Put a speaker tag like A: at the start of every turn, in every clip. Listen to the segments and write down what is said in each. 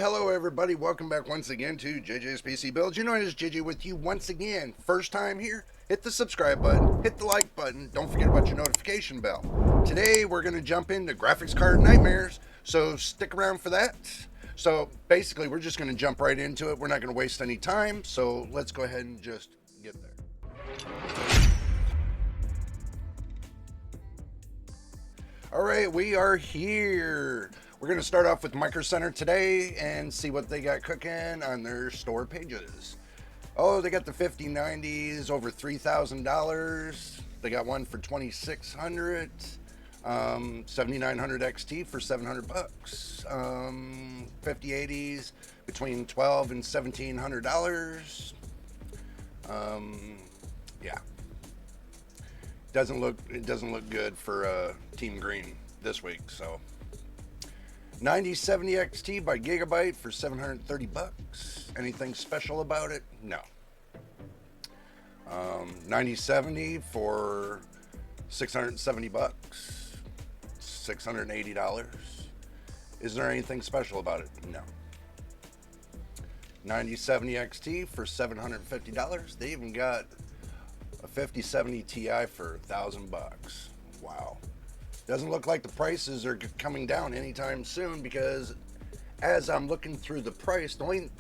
A: Hello everybody, welcome back once again to JJ's PC Builds. You know it is JJ with you once again. First time here, hit the subscribe button, hit the like button, don't forget about your notification bell. Today we're going to jump into graphics card nightmares, so stick around for that. So basically we're just going to jump right into it. We're not going to waste any time, so let's go ahead and just get there. Alright, we are here. We're going to start off with Micro Center today and see what they got cooking on their store pages. Oh, they got the 5090s over $3,000. They got one for $2,600. 7900 XT for $700. 5080s between $1,200 and $1,700. Yeah. It doesn't look good for Team Green this week, so 9070 XT by Gigabyte for $730. Anything special about it? No. 9070 for $670. $680. Is there anything special about it? No. 9070 XT for $750. They even got a 5070 Ti for $1,000. Wow. Doesn't look like the prices are coming down anytime soon, because as I'm looking through the price, they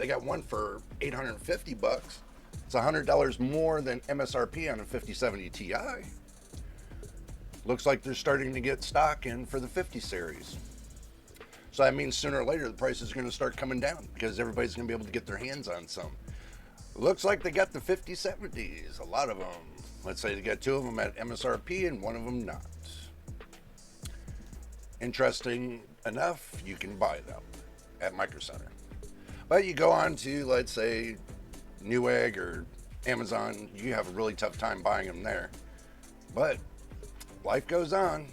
A: got one for $850. It's $100 more than MSRP on a 5070 Ti. Looks like they're starting to get stock in for the 50 series. So that means sooner or later the price is going to start coming down, because everybody's going to be able to get their hands on some. Looks like they got the 5070s, a lot of them. Let's say they got two of them at MSRP and one of them not. Interesting enough, you can buy them at Micro Center. But you go on to, let's say, Newegg or Amazon, you have a really tough time buying them there. But life goes on.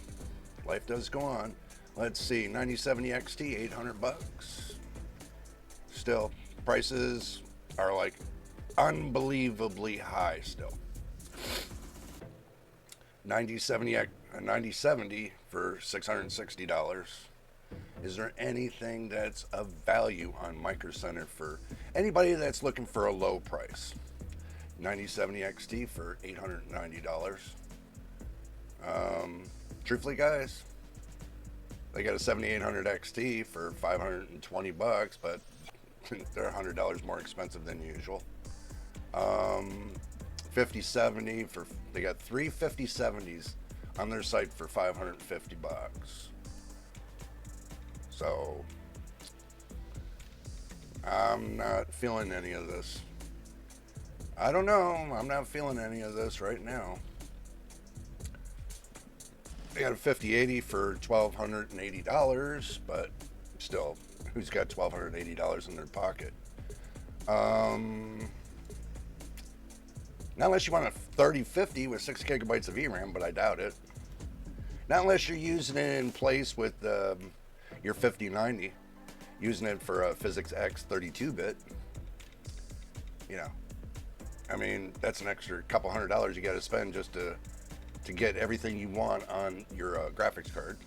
A: Life does go on. Let's see, 9070 XT, $800. Still, prices are like unbelievably high still. 9070 for $660. Is there anything that's of value on Micro Center for anybody that's looking for a low price? 9070 XT for $890. Truthfully, guys, they got a 7800 XT for $520, but they're $100 more expensive than usual. 5070 for, they got three 5070s on their site for $550. So I'm not feeling any of this. I don't know. I'm not feeling any of this right now. They got a 5080 for $1,280, but still, who's got $1,280 in their pocket? Not unless you want a 3050 with 6 gigabytes of VRAM, but I doubt it. Not unless you're using it in place with your 5090, using it for a Physics X 32-bit. You know, I mean, that's an extra couple $100 you got to spend just to get everything you want on your graphics card.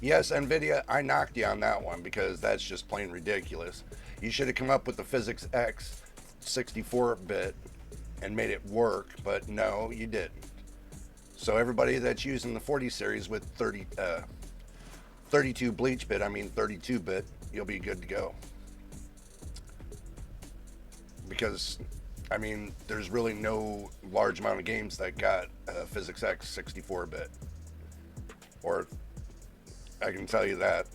A: Yes, NVIDIA, I knocked you on that one because that's just plain ridiculous. You should have come up with the Physics X 64-bit and made it work, but no, you didn't. So everybody that's using the 40 series with 32 bleach bit, 32-bit, you'll be good to go. Because, there's really no large amount of games that got Physics X 64-bit. Or, I can tell you that.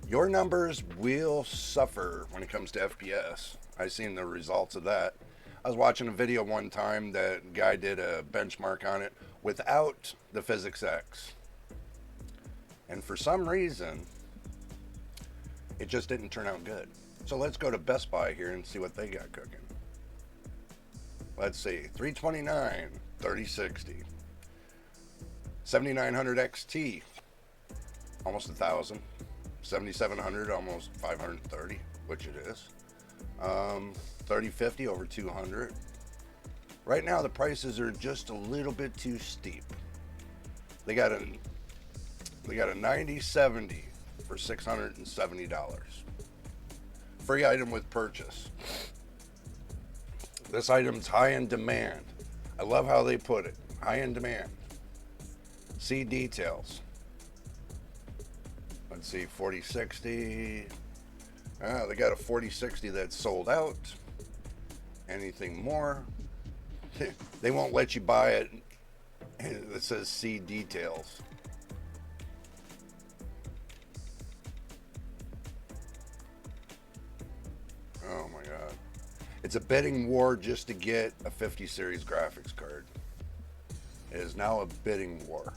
A: Your numbers will suffer when it comes to FPS. I've seen the results of that. I was watching a video one time that guy did a benchmark on it without the Physics X. And for some reason, it just didn't turn out good. So let's go to Best Buy here and see what they got cooking. Let's see, 329, 3060. 7900 XT, almost 1,000. 7700, almost 530, which it is. 3050 over 200. Right now the prices are just a little bit too steep. They got a They got a 9070 for $670. Free item with purchase. This item's high in demand. I love how they put it. High in demand. See details. Let's see, 4060. They got a 4060 that's sold out. Anything more? They won't let you buy it. It says see details. Oh my god. It's a bidding war just to get a 50 series graphics card. It is now a bidding war.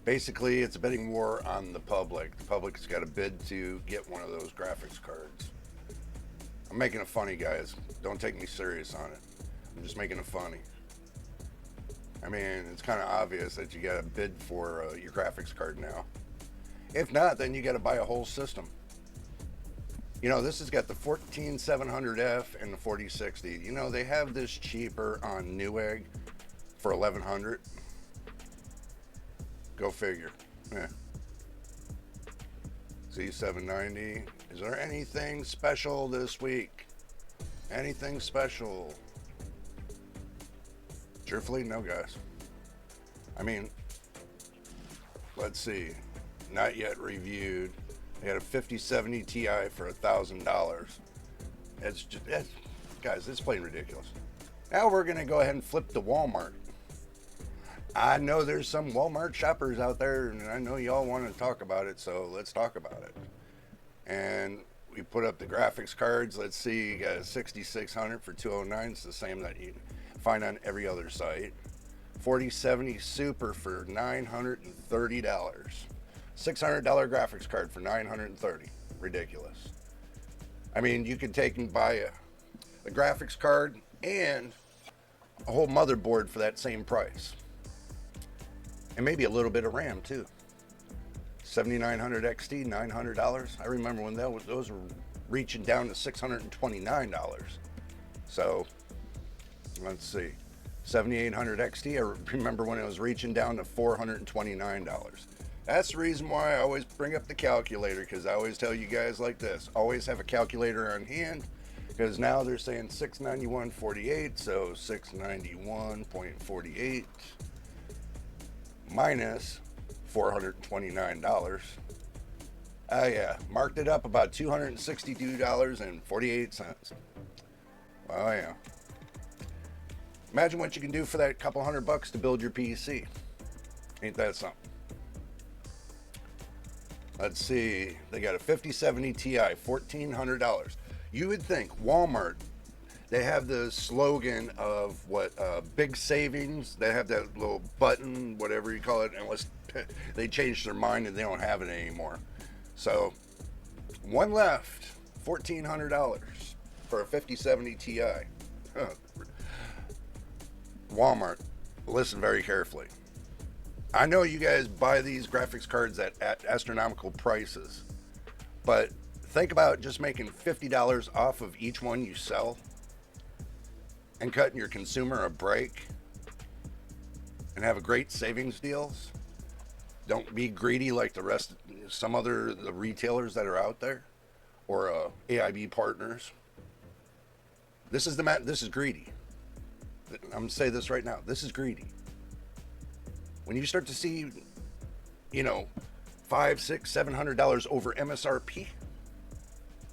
A: Basically, it's a bidding war on the public. The public's got to bid to get one of those graphics cards. I'm making it funny, guys. Don't take me serious on it. I'm just making it funny. I mean, it's kind of obvious that you got to bid for your graphics card now. If not, then you got to buy a whole system. You know, this has got the 14700F and the 4060. You know, they have this cheaper on Newegg for $1,100. Go figure. Yeah. Z790. Is there anything special this week? Anything special? Truthfully, no, guys. I mean, let's see. Not yet reviewed. They got a 5070 Ti for $1,000. Guys, it's plain ridiculous. Now we're gonna go ahead and flip to Walmart. I know there's some Walmart shoppers out there, and I know y'all want to talk about it, so let's talk about it. And we put up the graphics cards. Let's see, you got a 6600 for $209. It's the same that you find on every other site. 4070 Super for $930. $600 graphics card for $930. Ridiculous. I mean, you could take and buy a graphics card and a whole motherboard for that same price. And maybe a little bit of RAM too. 7900 XT, $900. I remember when those were reaching down to $629. So let's see, 7800 XT. I remember when it was reaching down to $429. That's the reason why I always bring up the calculator, because I always tell you guys like this: always have a calculator on hand, because now they're saying 691.48, so 691.48 minus $429. Oh yeah, marked it up about $262.48. Oh yeah. Imagine what you can do for that couple $100 to build your PC. Ain't that something? Let's see, they got a 5070 Ti, $1,400. You would think Walmart, they have the slogan of what, big savings. They have that little button, whatever you call it, unless they change their mind and they don't have it anymore. So, one left, $1,400 for a 5070 Ti. Walmart, listen very carefully. I know you guys buy these graphics cards at astronomical prices, but think about just making $50 off of each one you sell and cutting your consumer a break and have a great savings deals. Don't be greedy like the rest, some other the retailers that are out there, or AIB partners. This is greedy. I'm gonna say this right now. This is greedy. When you start to see, you know, $500, $600, $700 over MSRP,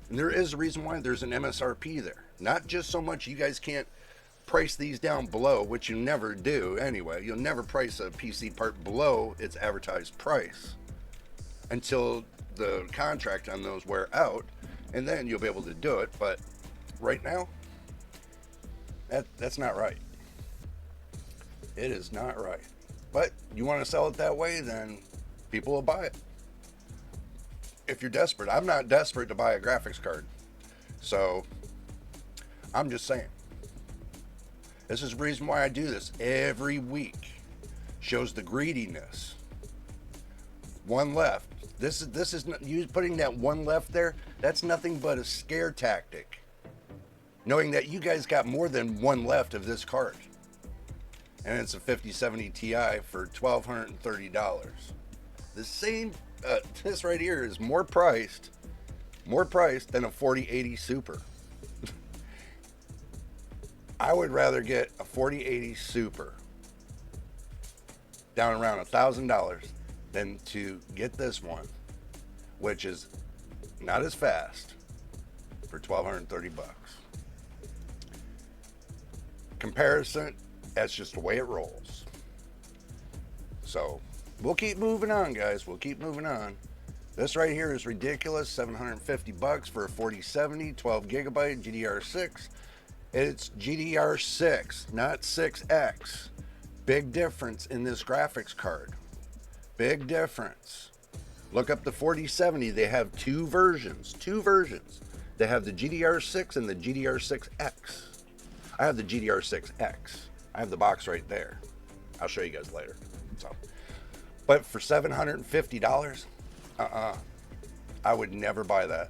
A: and there is a reason why there's an MSRP there. Not just so much you guys can't price these down below, which you never do anyway. You'll never price a PC part below its advertised price until the contract on those wear out, and then you'll be able to do it. But right now, that's not right. It is not right. But you want to sell it that way, then people will buy it. If you're desperate. I'm not desperate to buy a graphics card. So, I'm just saying. This is the reason why I do this every week. Shows the greediness. One left. This is you putting that one left there. That's nothing but a scare tactic. Knowing that you guys got more than one left of this card. And it's a 5070 Ti for $1,230. The same, this right here is more priced than a 4080 Super. I would rather get a 4080 Super down around $1,000 than to get this one, which is not as fast, for $1,230. Comparison, that's just the way it rolls. So we'll keep moving on, guys. We'll keep moving on. This right here is ridiculous. $750 for a 4070, 12 gigabyte GDR6. It's GDR6, not 6X. Big difference in this graphics card. Big difference. Look up the 4070. They have two versions. They have the GDR6 and the GDR6X. I have the GDR6X. I have the box right there. I'll show you guys later. So, but for $750, I would never buy that.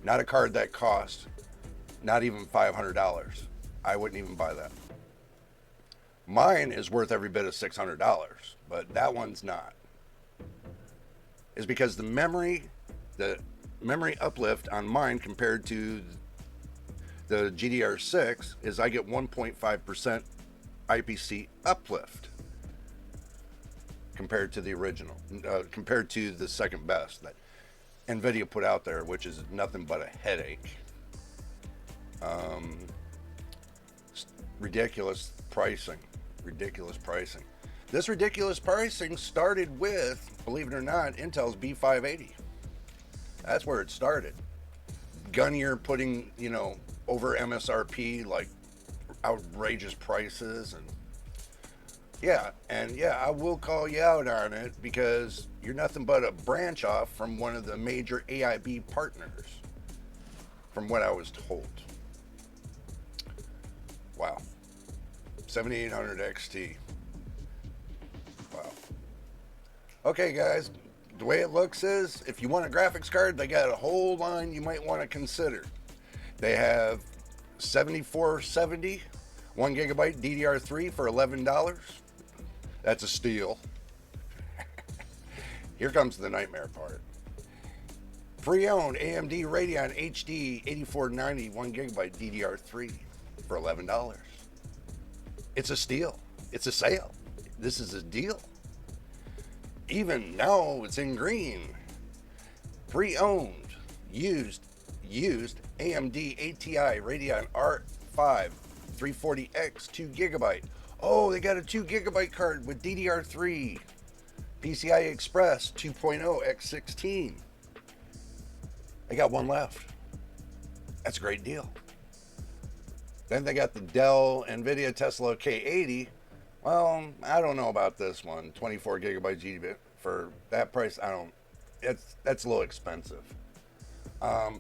A: Not a card that cost not even $500. I wouldn't even buy that. Mine is worth every bit of $600, but that one's not. Is because the memory uplift on mine compared to the GDR6 is I get 1.5% IPC uplift compared to the original, compared to the second best that NVIDIA put out there, which is nothing but a headache. Ridiculous pricing. This ridiculous pricing started with, believe it or not, Intel's B580. That's where it started. Gunnier putting, over MSRP, like outrageous prices, and I will call you out on it because you're nothing but a branch off from one of the major AIB partners, from what I was told. Wow. 7800 XT. Wow. Okay, guys. The way it looks is, if you want a graphics card, they got a whole line you might want to consider. They have 7470, 1 gigabyte DDR3 for $11. That's a steal. Here comes the nightmare part. Pre-owned AMD Radeon HD 8490, 1 gigabyte DDR3 for $11. It's a steal. It's a sale. This is a deal. Even now it's in green. Pre-owned, used AMD ATI Radeon R5 340X 2 gigabyte. Oh, they got a 2 gigabyte card with DDR3. PCI Express 2.0 X16. They got one left. That's a great deal. Then they got the Dell NVIDIA Tesla K80. Well, I don't know about this one. 24 gigabyte GB for that price. That's a little expensive.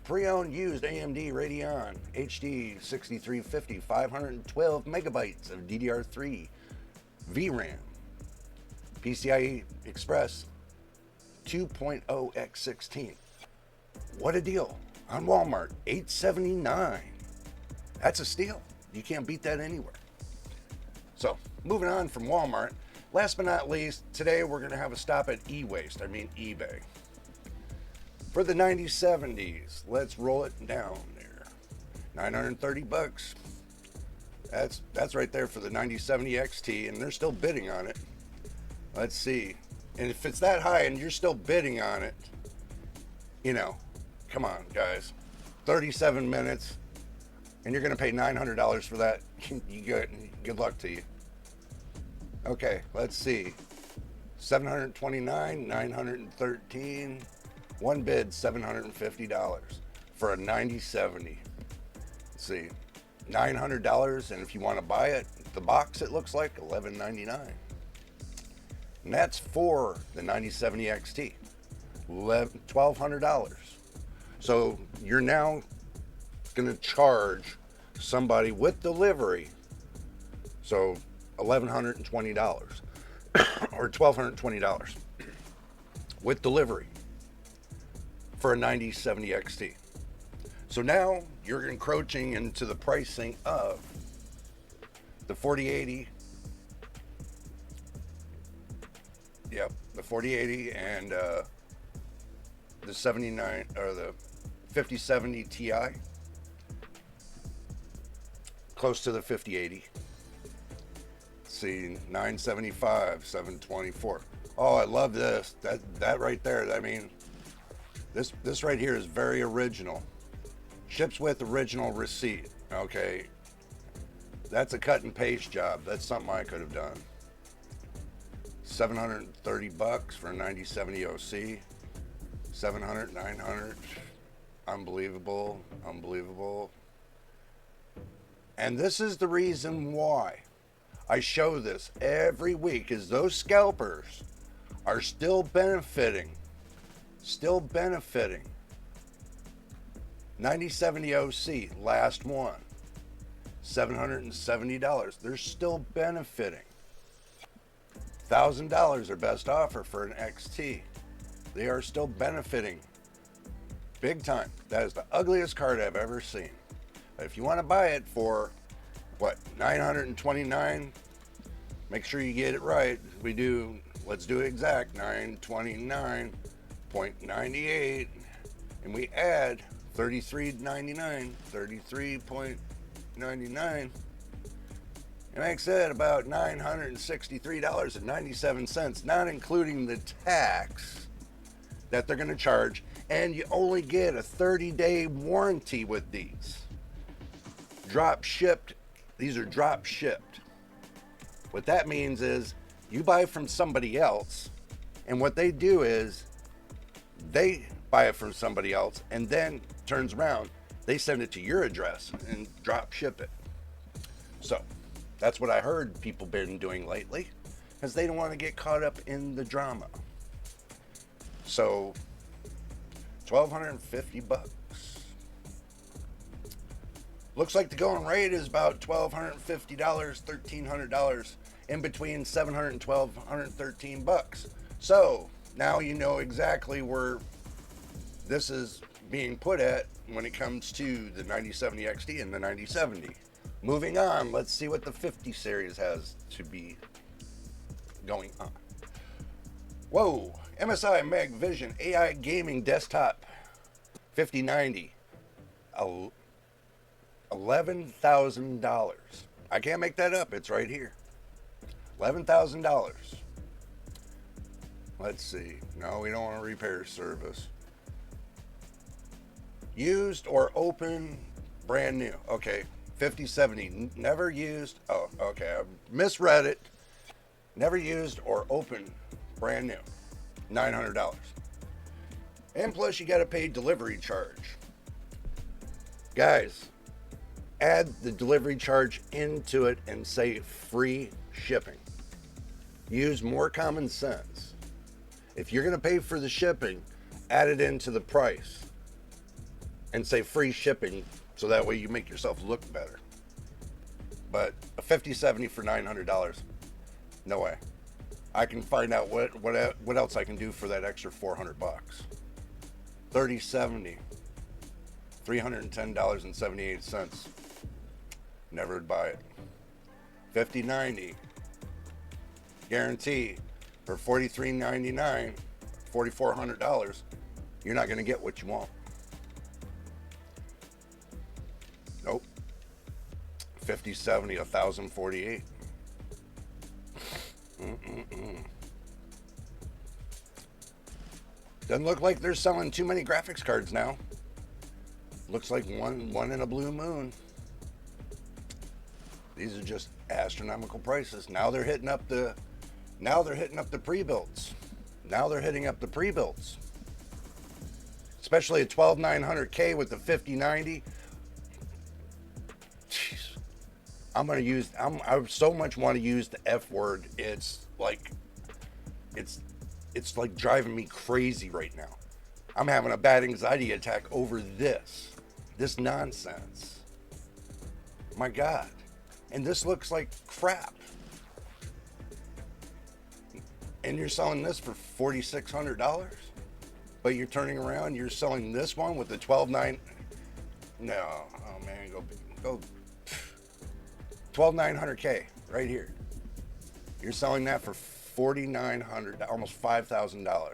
A: Pre-owned used AMD Radeon HD 6350, 512 megabytes of DDR3 VRAM. PCI Express 2.0 X16. What a deal. On Walmart, $879. That's a steal. You can't beat that anywhere. So, moving on from Walmart, last but not least, today we're going to have a stop at eBay. For the 9070s, let's roll it down there. $930. That's right there for the 9070 XT, and they're still bidding on it. Let's see. And if it's that high and you're still bidding on it, come on, guys. 37 minutes, and you're going to pay $900 for that. Good luck to you. Okay, let's see. 729, 913. One bid, $750 for a 9070. Let's see. $900, and if you want to buy it, the box, it looks like $1199. And that's for the 9070 XT. $1,200. So you're now going to charge somebody with delivery, so $1,120 or $1,220 with delivery for a 9070 XT. So now you're encroaching into the pricing of the 4080. Yep, the 4080 and the 79 or the 5070 Ti, close to the 5080. See, 975, 724. Oh, I love this. That right there. I mean, this right here is very original. Ships with original receipt. Okay, that's a cut and paste job. That's something I could have done. $730 for a 9070 OC. 700, 900. Unbelievable, unbelievable. And this is the reason why I show this every week, is those scalpers are still benefiting. Still benefiting. 9070 OC, last one. $770. They're still benefiting. $1,000 their best offer for an XT. They are still benefiting big time. That is the ugliest card I've ever seen. But if you want to buy it for what, $929, make sure you get it right. Let's do it exact, $929.98, and we add $33.99, $33.99. It makes it about $963.97, not including the tax that they're going to charge, and you only get a 30-day warranty with these. Drop shipped. These are drop shipped. What that means is you buy from somebody else, and what they do is they buy it from somebody else and then turns around, they send it to your address and drop ship it. So that's what I heard people been doing lately, because they don't want to get caught up in the drama. So $1,250. Looks like the going rate is about $1,250, $1,300, in between $700 and $1,213. So now you know exactly where this is being put at when it comes to the 9070 XT and the 9070. Moving on, let's see what the 50 series has to be going on. Whoa, MSI Mag Vision AI Gaming Desktop 5090. $11,000. I can't make that up. It's right here. $11,000. Let's see. No, we don't want a repair service. Used or open, brand new. Okay. 5070. Never used. Oh, okay. I misread it. Never used or open, brand new. $900. And plus, you got to pay delivery charge. Guys, add the delivery charge into it and say free shipping. Use more common sense. If you're going to pay for the shipping, add it into the price and say free shipping, so that way you make yourself look better. But a 5070 for $900, no way. I can find out what else I can do for that extra $400. 3070, $310.78. Never would buy it. 5090, guarantee for $43.99, $4,400. You're not going to get what you want. Nope. 5070, $1,048. Doesn't look like they're selling too many graphics cards now. Looks like one in a blue moon. These are just astronomical prices. Now they're hitting up the pre-builds. Especially a 12900K with the 5090. Jeez. I so much want to use the F word. It's like driving me crazy right now. I'm having a bad anxiety attack over this nonsense. My God. And this looks like crap. And you're selling this for $4,600? But you're turning around, you're selling this one with the 12.9. No, oh man, go 12,900K right here. You're selling that for $4,900, almost $5,000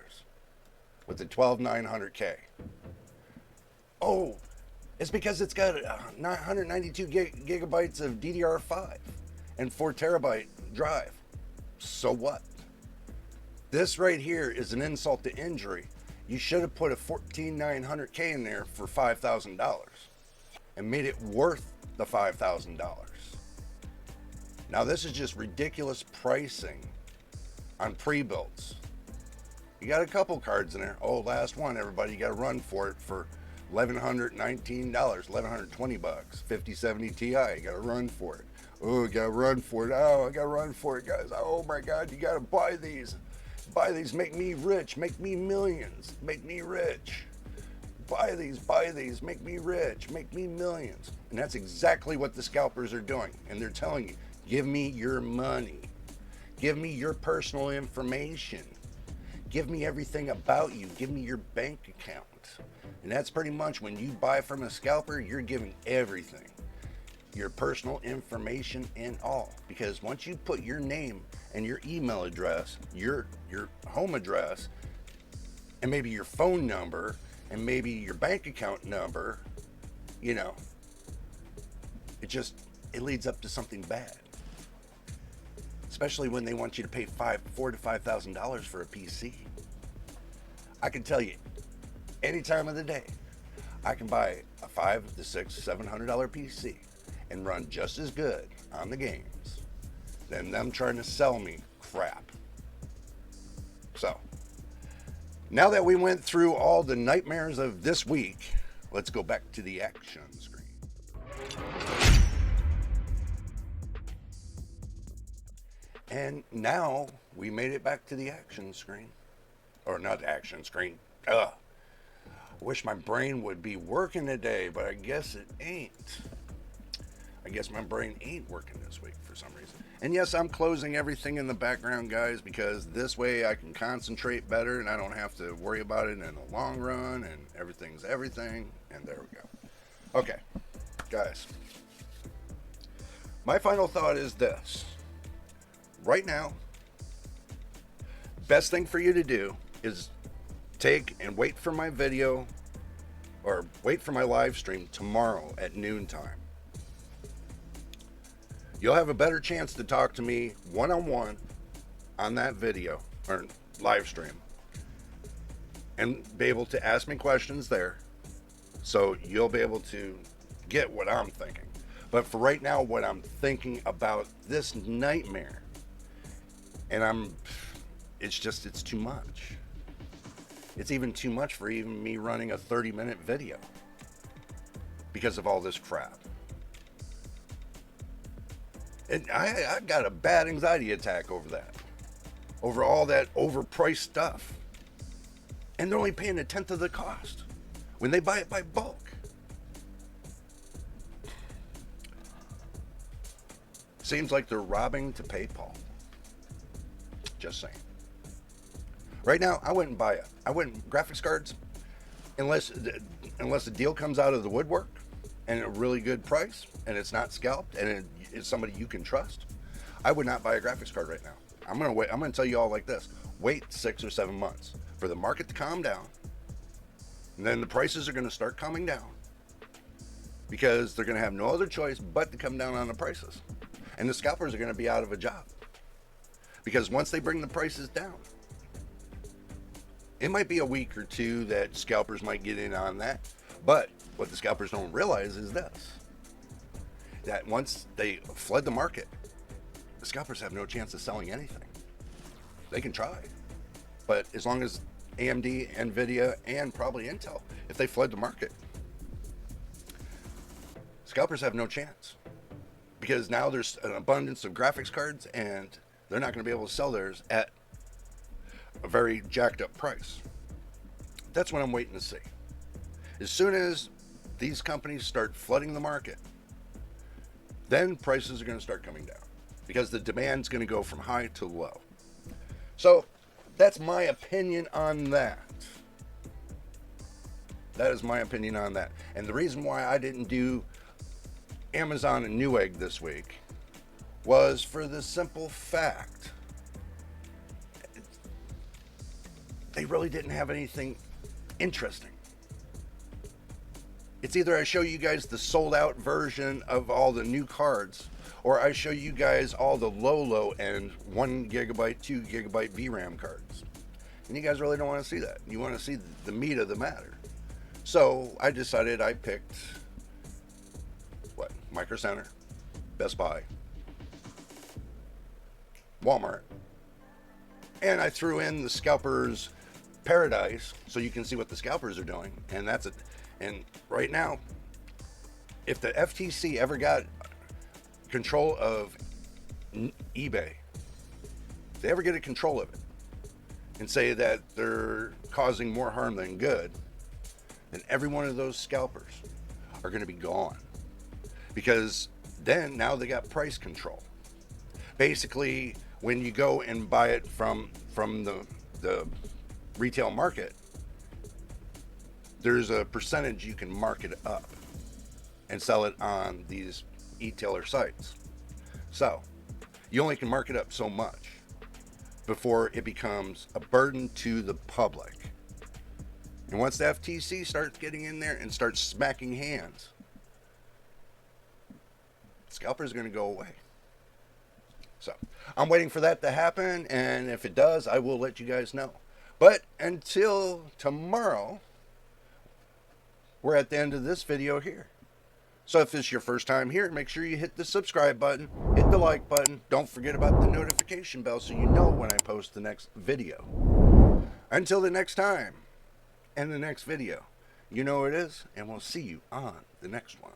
A: with the 12900K. Oh, it's because it's got 192 gigabytes of DDR5 and 4 terabyte drive. So what? This right here is an insult to injury. You should have put a 14900K in there for $5,000 and made it worth the $5,000. Now this is just ridiculous pricing on pre-builds. You got a couple cards in there. Oh, last one, everybody, you got to run for it for $1,119, $1,120 bucks. 5070 Ti, you got to run for it. Oh, you got to run for it. Oh, I got to run for it, guys. Oh my God, you got to buy these. Buy these, make me rich, make me millions, make me rich. Buy these, make me rich, make me millions. And that's exactly what the scalpers are doing. And they're telling you, give me your money. Give me your personal information. Give me everything about you. Give me your bank account. And that's pretty much when you buy from a scalper, you're giving everything. Your personal information and all. Because once you put your name and your email address, your home address, and maybe your phone number, and maybe your bank account number, you know, it leads up to something bad. Especially when they want you to pay $4,000 to $5,000 for a PC. I can tell you, any time of the day, I can buy a $500 to $600, $700 PC and run just as good on the games than them trying to sell me crap. So, now that we went through all the nightmares of this week, let's go back to the action screen. And now we made it back to the action screen. Or not the action screen. I wish my brain would be working today, but I guess it ain't. I guess my brain ain't working this week for some reason. And yes, I'm closing everything in the background, guys, because this way I can concentrate better and I don't have to worry about it in the long run, and everything's everything. And there we go. Okay, guys. My final thought is this. Right now, best thing for you to do is take and wait for my video or wait for my live stream tomorrow at noontime. You'll have a better chance to talk to me one-on-one on that video or live stream and be able to ask me questions there, so you'll be able to get what I'm thinking. But for right now, what I'm thinking about this nightmare, and it's too much. It's even too much for even me running a 30-minute video because of all this crap. And I got a bad anxiety attack over that. Over all that overpriced stuff. And they're only paying a tenth of the cost when they buy it by bulk. Seems like they're robbing to pay Paul. Just saying. Right now, I wouldn't buy it. I wouldn't graphics cards unless the deal comes out of the woodwork and a really good price and it's not scalped and it's somebody you can trust. I would not buy a graphics card right now. I'm gonna wait. I'm gonna tell you all like this: wait 6 or 7 months for the market to calm down, and then the prices are gonna start coming down because they're gonna have no other choice but to come down on the prices, and the scalpers are gonna be out of a job because once they bring the prices down, it might be a week or two that scalpers might get in on that. But what the scalpers don't realize is this: that once they flood the market, the scalpers have no chance of selling anything. They can try, but as long as AMD, NVIDIA, and probably Intel, if they flood the market, scalpers have no chance because now there's an abundance of graphics cards and they're not going to be able to sell theirs at a very jacked up price. That's what I'm waiting to see. As soon as these companies start flooding the market, then prices are going to start coming down because the demand's going to go from high to low. So that's my opinion on that. That is my opinion on that. And the reason why I didn't do Amazon and Newegg this week was for the simple fact they really didn't have anything interesting. It's either I show you guys the sold out version of all the new cards, or I show you guys all the low end 1 gigabyte, 2 gigabyte VRAM cards. And you guys really don't want to see that. You want to see the meat of the matter. So I decided I picked Micro Center, Best Buy, Walmart, and I threw in the Scalpers Paradise so you can see what the scalpers are doing. And that's it. And right now, if the FTC ever got control of eBay, if they ever get a control of it and say that they're causing more harm than good, then every one of those scalpers are going to be gone. Because then now they got price control. Basically, when you go and buy it from the retail market, there's a percentage you can mark it up and sell it on these e-tailer sites. So you only can mark it up so much before it becomes a burden to the public. And once the FTC starts getting in there and starts smacking hands, scalpers are going to go away. So I'm waiting for that to happen, and if it does, I will let you guys know. But until tomorrow, we're at the end of this video here. So if this is your first time here, make sure you hit the subscribe button, hit the like button. Don't forget about the notification bell so you know when I post the next video. Until the next time and the next video, you know what it is, and we'll see you on the next one.